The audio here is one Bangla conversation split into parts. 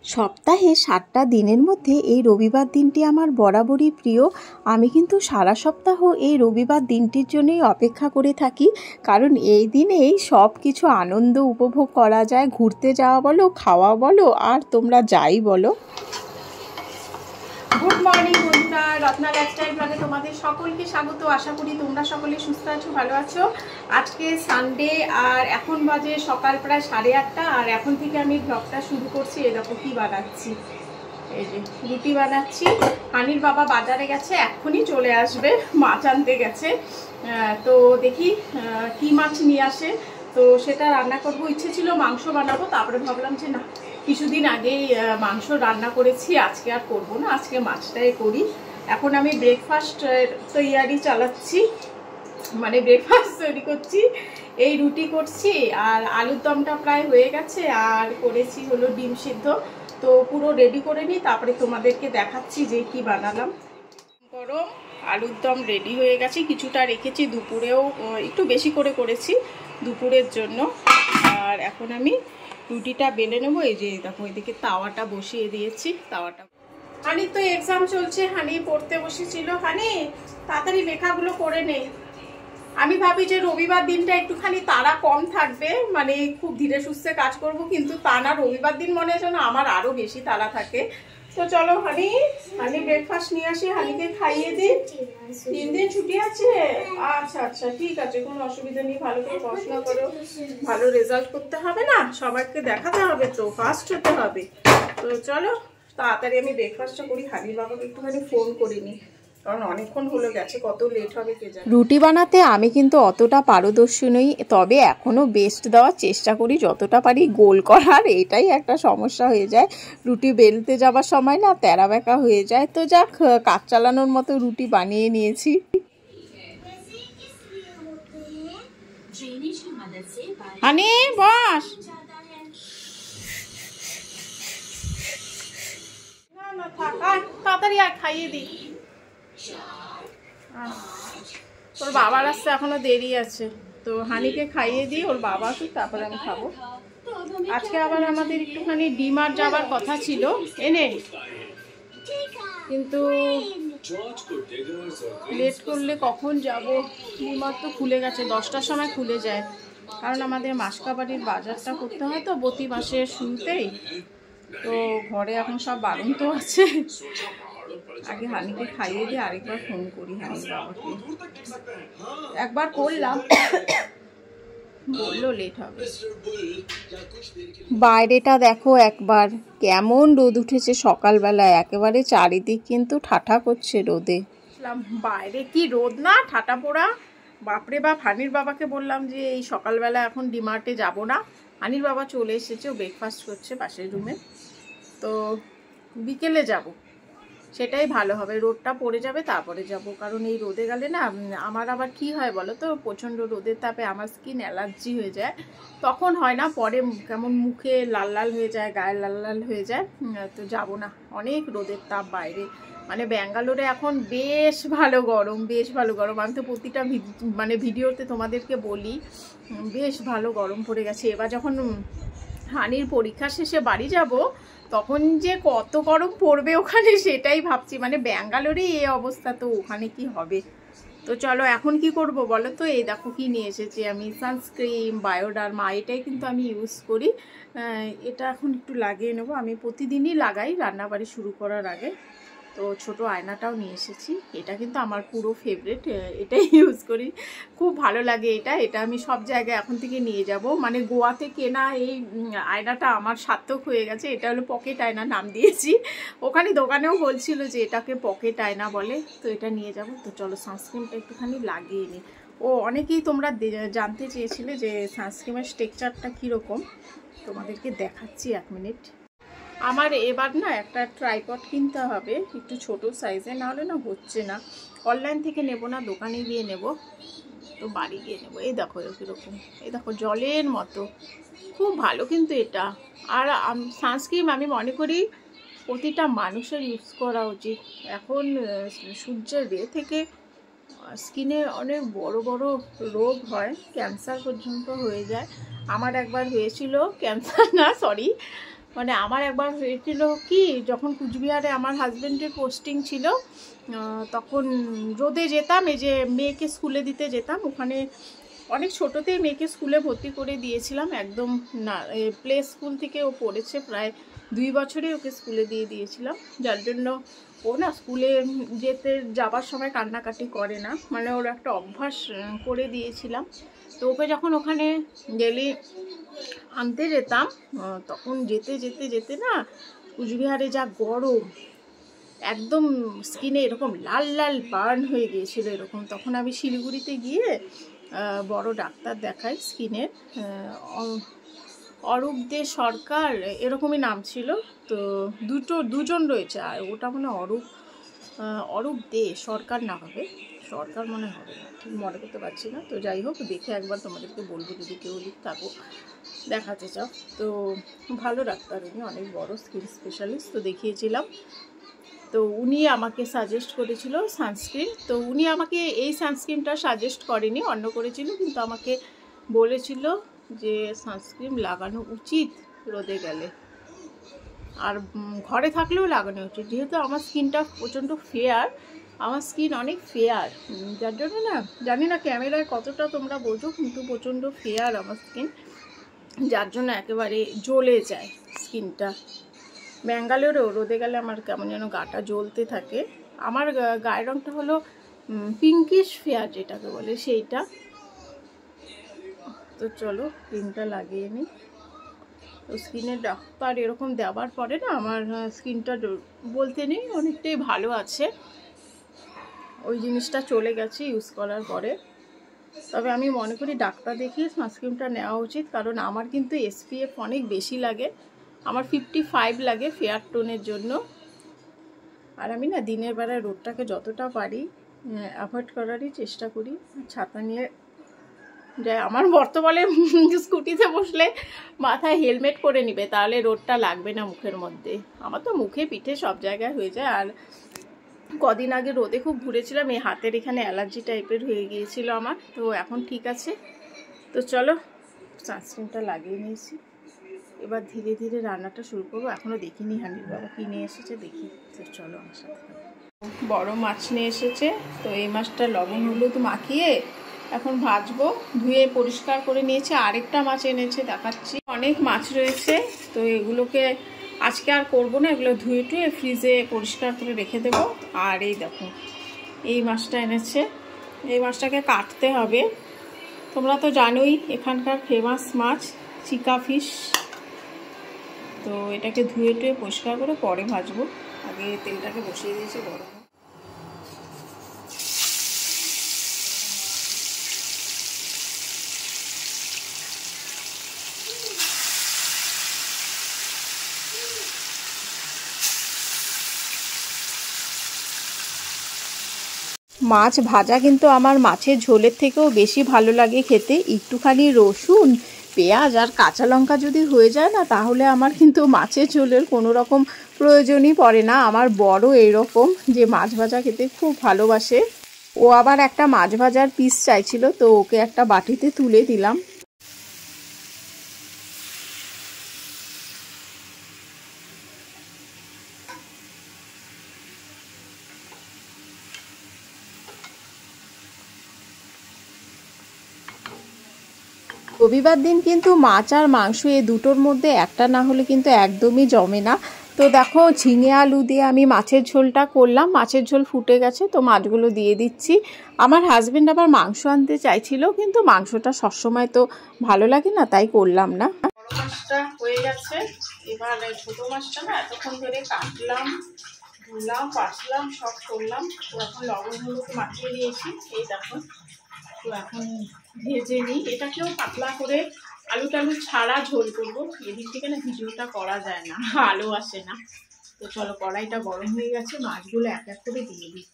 সপ্তাহে 7টা দিনের মধ্যে এই রবিবার দিনটি আমার বরাবরই প্রিয়। আমি কিন্তু সারা সপ্তাহ এই রবিবার দিনটির জন্যই অপেক্ষা করে থাকি, কারণ এই দিনেই সব কিছু আনন্দ উপভোগ করা যায়। ঘুরতে যাওয়া বলো, খাওয়া বলো, আর তোমরা যাই বলো। গুড মর্নিং বন্ধুরা, রত্না লাইফস্টাইল ব্লগে তোমাদের সকলকে স্বাগত। আশা করি তোমরা সকলে সুস্থ আছো, ভালো আছো। আজকে সানডে আর এখন বাজে সকাল প্রায় 8:30, আর এখন থেকে আমি ব্লগটা শুরু করছি। এই দেখো কি বানাচ্ছি, এই যে রুটি বানাচ্ছি। হানির বাবা বাজারে গেছে, এক্ষুনি চলে আসবে, মাছ আনতে গেছে। তো দেখি কি মাছ নিয়ে আসে, তো সেটা রান্না করবো। ইচ্ছে ছিল মাংস বানাবো, তারপরে ভাবলাম যে না, কিছুদিন আগেই মাংস রান্না করেছি, আজকে আর করবো না, আজকে মাছটাই করি। এখন আমি ব্রেকফাস্ট তৈয়ারি চালাচ্ছি, মানে ব্রেকফাস্ট তৈরি করছি। এই রুটি করছি, আর আলুর দমটা প্রায় হয়ে গেছে, আর করেছি হলো ডিম সিদ্ধ। তো পুরো রেডি করে নিই, তারপরে তোমাদেরকে দেখাচ্ছি যে কি বানালাম। গরম আলুর দম রেডি হয়ে গেছে, কিছুটা রেখেছি, দুপুরেও একটু বেশি করে করেছি দুপুরের জন্য। আর এখন আমি রুটিটা বেলে নেবো। এই যে দেখো, এদিকে তাওয়াটা বসিয়ে দিয়েছি। তাওয়াটা, হানি তো এক্সাম চলছে, হানি পড়তে বসেছিল। হানি তাড়াতাড়ি লেখাগুলো করে নে। আমি ভাবি যে রবিবার দিনটা একটুখানি তাড়া কম থাকবে, মানে খুব ধীরে সুস্থে কাজ করব, কিন্তু তা না, রবিবার দিন মনে হয় যেন আমার আরো বেশি তাড়া থাকে। তো চলো হানি ব্রেকফাস্ট নিয়ে আসি, হানিকে খাইয়ে দিই। 3 দিন ছুটি আছে, আচ্ছা আচ্ছা ঠিক আছে, কোনো অসুবিধা নেই। ভালো করে পড়াশোনা করো, ভালো রেজাল্ট করতে হবে না, সবাইকে দেখাতে হবে, তো ফার্স্ট হতে হবে। তো চলো তাড়াতাড়ি আমি ব্রেকফাস্টটা করি। হানির বাবাকে একটুখানি ফোন করিনি, কারণ অনেকক্ষণ হলো গেছে, কত লেট হবে কে জানে। রুটি বানাতে আমি কিন্তু অতটা পারদর্শী নই, তবে এখনও বেস্ট দেওয়ার চেষ্টা করি, যতটা পারি গোল করার। এটাই একটা সমস্যা হয়ে যায়, রুটি বেলতে যাবার সময় না তেরা বেঁকা হয়ে যায়। তো যাক, কাজ চালানোর মতো রুটি বানিয়ে নিয়েছি। হানি বস, না না থাক, তাড়াতাড়ি আর খাইয়ে দিই। ওর বাবার আসতে এখনো দেরি আছে, তো হানিকে খাইয়ে দিই, ওর বাবা আসুক, তারপরে আমি খাবো। আজকে আবার আমাদের একটুখানি ডিমার্ট যাবার কথা ছিল, এনে কিন্তু লেট করলে কখন যাব। ডিমার্ট তো খুলে গেছে, 10টার সময় খুলে যায়, কারণ আমাদের মাসকাবাড়ির বাজারটা করতে হয় তো প্রতি মাসের শুরুতেই। তো ঘরে এখন সব বারণ তো আছে। আগে হানিকে খাইয়ে দিয়ে আরেকবার ফোন করি হানির বাবাকে। একবার করলাম, বললো লেট হবে। বাইরেটা দেখো একবার, কেমন রোদ উঠেছে সকালবেলা, একেবারে চারিদিক কিন্তু ঠাঠা করছে রোদে। বাইরে কি রোদ না, ঠাটা পোড়া, বাপরে বাপ। হানির বাবাকে বললাম যে এই সকালবেলা এখন ডিমার্টে যাব না। হানির বাবা চলে এসেছে, ও ব্রেকফাস্ট করছে পাশের রুমে, তো বিকেলে যাব, সেটাই ভালো হবে। রোদটা পড়ে যাবে তারপরে যাব, কারণ এই রোদে গেলে না আমার আবার কি হয় বলো তো, প্রচণ্ড রোদের তাপে আমার স্কিন অ্যালার্জি হয়ে যায়, তখন হয় না, পরে কেমন মুখে লাল লাল হয়ে যায়, গায়ে লাল লাল হয়ে যায়। তো যাব না, অনেক রোদের তাপ বাইরে। মানে ব্যাঙ্গালোরে এখন বেশ ভালো গরম, বেশ ভালো গরম। আমি তো প্রতিটা মানে ভিডিওতে তোমাদেরকে বলি, বেশ ভালো গরম পড়ে গেছে। এবার যখন হানির পরীক্ষা শেষে বাড়ি যাব, তখন যে কত গরম পড়বে ওখানে, সেটাই ভাবছি। মানে ব্যাঙ্গালোরে এই অবস্থা, তো ওখানে কি হবে। তো চলো এখন কি করব বলো তো। এই দেখো কি নিয়ে এসেছি আমি, সানস্ক্রিন বায়োডার্মা, এটাই কিন্তু আমি ইউজ করি। এটা এখন একটু লাগিয়ে নেব, আমি প্রতিদিনই লাগাই রান্নাবাড়ি শুরু করার আগে। তো ছোট আয়নাটাও নিয়ে এসেছি, এটা কিন্তু আমার পুরো ফেভারিট, এটাই ইউজ করি, খুব ভালো লাগে এটা। এটা আমি সব জায়গায় এখন থেকে নিয়ে যাব, মানে গোয়াতে কেনা এই আয়নাটা আমার সার্থক হয়ে গেছে। এটা হলো পকেট আয়না নাম দিয়েছি, ওখানে দোকানেও বলছিল যে এটাকে পকেট আয়না বলে, তো এটা নিয়ে যাব। তো চলো সানস্ক্রিনটা একটুখানি লাগিয়ে নিই। ও অনেকেই তোমরা জানতে চেয়েছিলে যে সানস্ক্রিনের টেক্সচারটা কীরকম, তোমাদেরকে দেখাচ্ছি 1 মিনিট। আমার এবার না একটা ট্রাইপড কিনতে হবে, একটু ছোট সাইজে, নাহলে না হচ্ছে না। অনলাইন থেকে নেব না, দোকানে গিয়ে নেব, তো বাড়ি গিয়ে নেব। এই দেখো কীরকম, এই দেখো জলের মতো, খুব ভালো কিন্তু এটা। আর সানস্ক্রিন আমি মনে করি প্রতিটা মানুষের ইউজ করা উচিত। এখন সূর্যের রে থেকে স্কিনে অনেক বড় বড় রোগ হয়, ক্যান্সার পর্যন্ত হয়ে যায়। আমার একবার হয়েছিল, ক্যান্সার না সরি, মানে আমার একবার হয়েছিল কি, যখন কুচবিহারে আমার হাজব্যান্ডের পোস্টিং ছিল তখন রোদে যেতাম, এই যে মেয়েকে স্কুলে দিতে যেতাম, ওখানে অনেক ছোটোতেই মেয়েকে স্কুলে ভর্তি করে দিয়েছিলাম, একদম না প্লে স্কুল থেকে ও পড়েছে প্রায় 2 বছরে ওকে স্কুলে দিয়ে দিয়েছিলাম, যার জন্য ও না স্কুলে যাবার সময় কান্নাকাটি করে না, মানে ওর একটা অভ্যাস করে দিয়েছিলাম। তো ওকে যখন ওখানে গেলে আনতে যেতাম, তখন যেতে যেতে যেতে না কুচবিহারে যা গরম, একদম স্কিনে এরকম লাল লাল বার্ন হয়ে গিয়েছিল এরকম। তখন আমি শিলিগুড়িতে গিয়ে বড় ডাক্তার দেখাই স্কিনের, অরূপ দে সরকার এরকমই নাম ছিল। তো দুজন রয়েছে, আর ওটা মানে অরূপ দে সরকার না হবে, সরকার মনে হবে না, ঠিক মনে করতে পারছি না। তো যাই হোক, দেখে একবার তোমাদেরকে বলবো যদি কেউ থাকো দেখাতে চাও। তো ভালো ডাক্তার, উনি অনেক বড় স্কিন স্পেশালিস্ট। তো দেখিয়েছিলাম, তো উনি আমাকে সাজেস্ট করেছিল সানস্ক্রিন। তো উনি আমাকে এই সানস্ক্রিনটা সাজেস্ট করেনি, অন্য করেছিল, কিন্তু আমাকে বলেছিল যে সানস্ক্রিন লাগানো উচিত রোদে গেলে, আর ঘরে থাকলেও লাগানো উচিত, যেহেতু আমার স্কিনটা প্রচণ্ড ফেয়ার, আমার স্কিন অনেক ফেয়ার, যার জন্য না জানি না ক্যামেরায় কতটা তোমরা বোঝো, কিন্তু প্রচণ্ড ফেয়ার আমার স্কিন, যার জন্য একেবারে জ্বলে যায় স্কিনটা। ব্যাঙ্গালোরেও রোদে গেলে আমার কেমন যেন গাটা জ্বলতে থাকে। আমার গায়ের রঙটা হলো পিঙ্কিশ ফেয়ার যেটাকে বলে সেইটা। তো চলো ক্রিমটা লাগিয়ে নিই। তো স্কিনের ডাক্তার এরকম দেওয়ার পরে না আমার স্কিনটা বলতে নেই অনেকটাই ভালো আছে, ওই জিনিসটা চলে গেছে ইউজ করার পরে। তবে আমি মনে করি ডাক্তার দেখিয়ে সানস্ক্রিনটা নেওয়া উচিত, কারণ আমার কিন্তু SPF অনেক বেশি লাগে, আমার 55 লাগে ফেয়ার টোনের জন্য। আর আমি না দিনের বেলায় রোদটাকে যতটা পারি অ্যাভয়েড করারই চেষ্টা করি, ছাতা নিয়ে যাই। আমার বর্তমানে স্কুটিতে বসলে মাথায় হেলমেট পরে নিবে, তাহলে রোদটা লাগবে না মুখের মধ্যে। আমার তো মুখে পিঠে সব জায়গায় হয়ে যায়। আর কদিন আগে রোদে খুব ঘুরেছিলাম, এই হাতের এখানে অ্যালার্জি টাইপের হয়ে গিয়েছিল আমার, তো এখন ঠিক আছে। তো চলো সানস্ক্রিনটা লাগিয়ে নিয়েছি, এবার ধীরে ধীরে রান্নাটা শুরু করবো। এখনও দেখিনি হানির বাবা কী নিয়ে এসেছে, দেখি। তো চলো আমার সাথে। বড় মাছ নিয়ে এসেছে, তো এই মাছটা লবণ হলুদ মাখিয়ে এখন ভাজবো। ধুয়ে পরিষ্কার করে নিয়েছে, আরেকটা মাছ এনেছে দেখাচ্ছি। অনেক মাছ রয়েছে, তো এগুলোকে আজকে আর করবো না, এগুলো ধুয়ে টুয়ে ফ্রিজে পরিষ্কার করে রেখে দেবো। আর এই দেখো এই মাছটা এনেছে, এই মাছটাকে কাটতে হবে। তোমরা তো জানোই এখানকার ফেমাস মাছ চিকা ফিশ। তো এটাকে ধুয়ে টুয়ে পরিষ্কার করে পরে ভাজবো, আগে তেলটাকে বসিয়ে দিয়েছি গরম। মাছ ভাজা কিন্তু আমার মাছের ঝোলের থেকেও বেশি ভালো লাগে খেতে। একটুখানি রসুন, পেঁয়াজ আর কাঁচা লঙ্কা যদি হয়ে যায় না, তাহলে আমার কিন্তু মাছের ঝোলের কোনো রকম প্রয়োজনই পড়ে না। আমার বড় এইরকম যে মাছ ভাজা খেতে খুব ভালোবাসে, ও আবার একটা মাছ ভাজার পিস চাইছিল, তো ওকে একটা বাটিতে তুলে দিলাম। রবিবার দিন কিন্তু মাছ আর মাংস এই দুটোর মধ্যে একটা না হলে কিন্তু একদমই জমে না। তো দেখো ঝিঙে আলু দিয়ে আমি মাছের ঝোলটা করলাম, মাছের ঝোল ফুটে গেছে, তো মাছগুলো দিয়ে দিচ্ছি। আমার হাজবেন্ড আবার মাংস আনতে চাইছিল, কিন্তু মাংসটা সবসময় তো ভালো লাগে না, তাই করলাম না। বড় মাছটা হয়ে গেছে, এবার ছোট মাছটা না এতক্ষণ ধরে কাটলাম, ধুলাম, পাতলাম, সব করলাম। তো এখন লবণ হলুদ মাখিয়ে নিয়েছি, এই দেখো। তো এখন ভেজে নিই, এটাকেও পাতলা করে আলু টালু ছাড়া ঝোল করবো। এদিক থেকে না ভিডিওটা করা যায় না, আলো আসে না। তো চলো কড়াইটা গরম হয়ে গেছে, মাছগুলো এক এক করে দিয়ে দিই।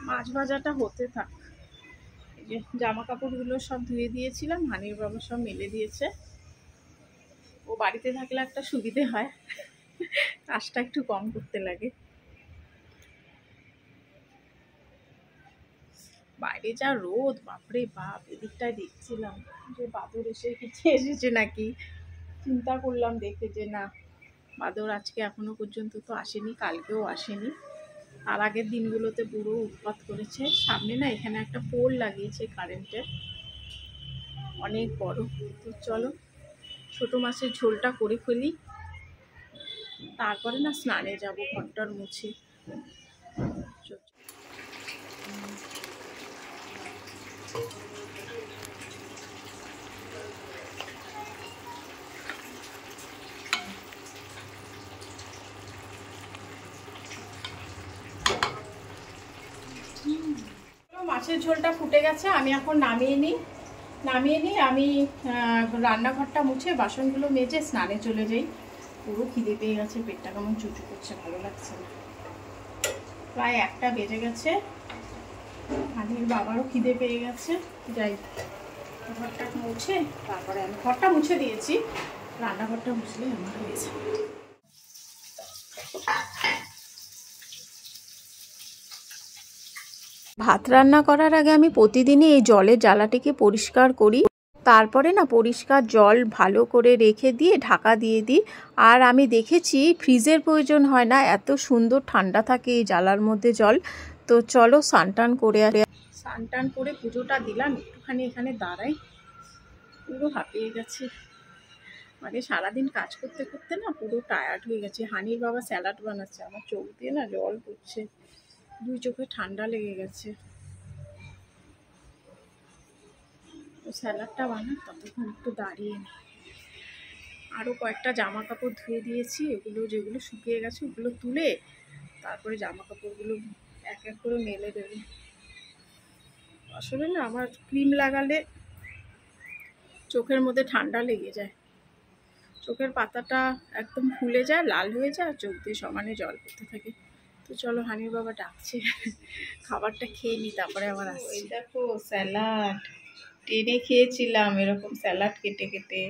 মাছ ভাজাটা হতে থাক। জামা কাপড়গুলো সব ধুয়ে দিয়েছিলাম, হানির বাবা সব মেলে দিয়েছে। ও বাড়িতে থাকলে একটা সুবিধে হয়, কাজটা একটু কম করতে লাগে। বাইরে যা রোদ, বাপরে বাপ। এদিকটায় দেখছিলাম যে বাদর এসেছে নাকি, চিন্তা করলাম দেখে যে না, বাদর আজকে এখনো পর্যন্ত তো আসেনি, কালকেও আসেনি। আর আগের দিনগুলোতে পুরো উৎপাত করেছে। সামনে না এখানে একটা পোল লাগিয়েছে কারেন্টের, অনেক বড়। তো চলো ছোট মাছের ঝোলটা করে ফেলি, তারপরে না স্নানে যাব, ঘরটার মুছে। মাছের ঝোলটা ফুটে গেছে, আমি এখন নামিয়ে নিই। আমি রান্নাঘরটা মুছে বাসনগুলো মেজে স্নানে চলে যাই। পুরো খিদে পেয়ে গেছে, পেটটা কেমন চুচু করছে, ভালো লাগছে না। প্রায় 1টা বেজে গেছে, হানির বাবারও খিদে পেয়ে গেছে। যাই ঘরটা মুছে, তারপরে আমি ঘরটা মুছে দিয়েছি, রান্নাঘরটা মুছলে আমার হয়ে যাবে। ভাত রান্না করার আগে আমি প্রতিদিনই এই জলের জ্বালাটিকে পরিষ্কার করি, তারপরে না পরিষ্কার জল ভালো করে রেখে দিয়ে ঢাকা দিয়ে দিই। আর আমি দেখেছি ফ্রিজের প্রয়োজন হয় না, এত সুন্দর ঠান্ডা থাকে এই জ্বালার মধ্যে জল। তো চলো স্নান করে পুজোটা দিলাম। একটুখানি এখানে দাঁড়াই, পুরো হাঁপিয়ে গেছে, মানে সারাদিন কাজ করতে করতে না পুরো টায়ার্ড হয়ে গেছে। হানির বাবা স্যালাড বানাচ্ছে, আমার চোখ দিয়ে না জল পড়ছে, 2 চোখে ঠান্ডা লেগে গেছে। তো স্যালাডটা বানাই, ততক্ষণ একটু দাঁড়িয়ে নিই। আরও কয়েকটা জামা কাপড় ধুয়ে দিয়েছি, এগুলো যেগুলো শুকিয়ে গেছে ওগুলো তুলে তারপরে জামা কাপড়গুলো এক এক করে মেলে দেবে। আসলে না আমার ক্রিম লাগালে চোখের মধ্যে ঠান্ডা লেগে যায়, চোখের পাতাটা একদম ফুলে যায়, লাল হয়ে যায়, আর চোখ দিয়ে সমানে জল পড়তে থাকে। তো চলো হানির বাবা ডাকছে, খাবারটা খেয়ে নিই, তারপরে আবার আসছি। এই দেখো স্যালাড, ট্রেনে খেয়েছিলাম এরকম স্যালাড কেটে কেটে,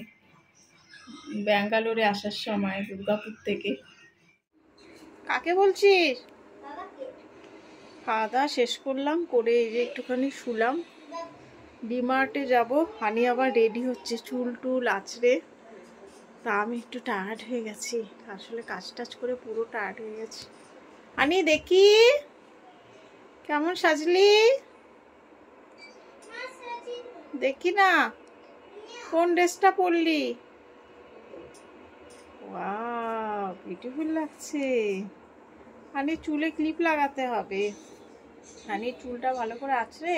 ব্যাঙ্গালোরে আসার সময় দুর্গাপুর থেকে। কাকে বলছিস? খাওয়া দাওয়া শেষ করলাম, করে এই যে একটুখানি শুলাম। ডিমার্টে যাব, হানি আবার রেডি হচ্ছে, চুল টুল আছড়ে। তা আমি একটু টায়ার্ড হয়ে গেছি, আসলে কাজ টাজ করে পুরো টায়ার্ড হয়ে গেছি। হানি দেখি কেমন সাজলি, দেখি না কোন ড্রেসটা পরলি। ওয়াও বিউটিফুল লাগছে। হানির চুলে ক্লিপ লাগাতে হবে, হানির চুলটা ভালো করে আছড়ে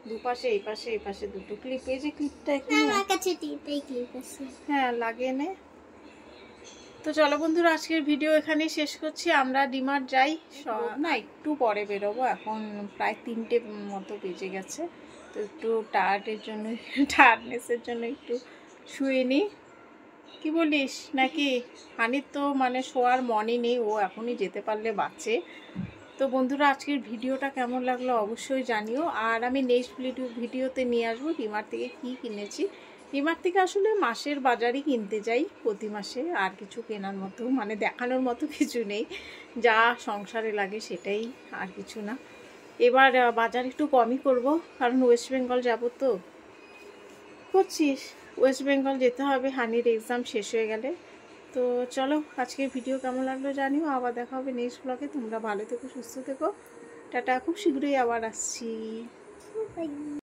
দুপাশে, এই পাশে এই পাশে দুটো ক্লিপ। এই যে ক্লিপটা এখানে আমার কাছে ক্লিপ আছে, হ্যাঁ লাগিয়ে নে। তো চলো বন্ধুরা, আজকের ভিডিও এখানেই শেষ করছি। আমরা ডিমার্ট যাই না, একটু পরে বেরোবো, এখন প্রায় 3টে মতো বেজে গেছে। তো একটু টায়ার্ডনেসের জন্য একটু শুয়ে নিই, কি বলিস নাকি? হানির তো মানে শোয়ার মনই নেই, ও এখনই যেতে পারলে বাঁচে। তো বন্ধুরা, আজকের ভিডিওটা কেমন লাগলো অবশ্যই জানিও। আর আমি নেক্সট ভিডিওতে নিয়ে আসবো ডিমার্ট থেকে কী কিনেছি। ডিমার্ট থেকে আসলে মাসের বাজারই কিনতে যাই প্রতি মাসে, আর কিছু কেনার মতো মানে দেখানোর মতো কিছু নেই, যা সংসারে লাগে সেটাই, আর কিছু না। এবার বাজার একটু কমই করব, কারণ ওয়েস্ট বেঙ্গল যাবো। তো করছিস, ওয়েস্ট বেঙ্গল যেতে হবে হানির এক্সাম শেষ হয়ে গেলে। তো চলো, আজকের ভিডিও কেমন লাগলো জানিও, আবার দেখা হবে নেক্সট ব্লগে। তোমরা ভালো থেকো, সুস্থ থেকো, টাটা, খুব শীঘ্রই আবার আসছি।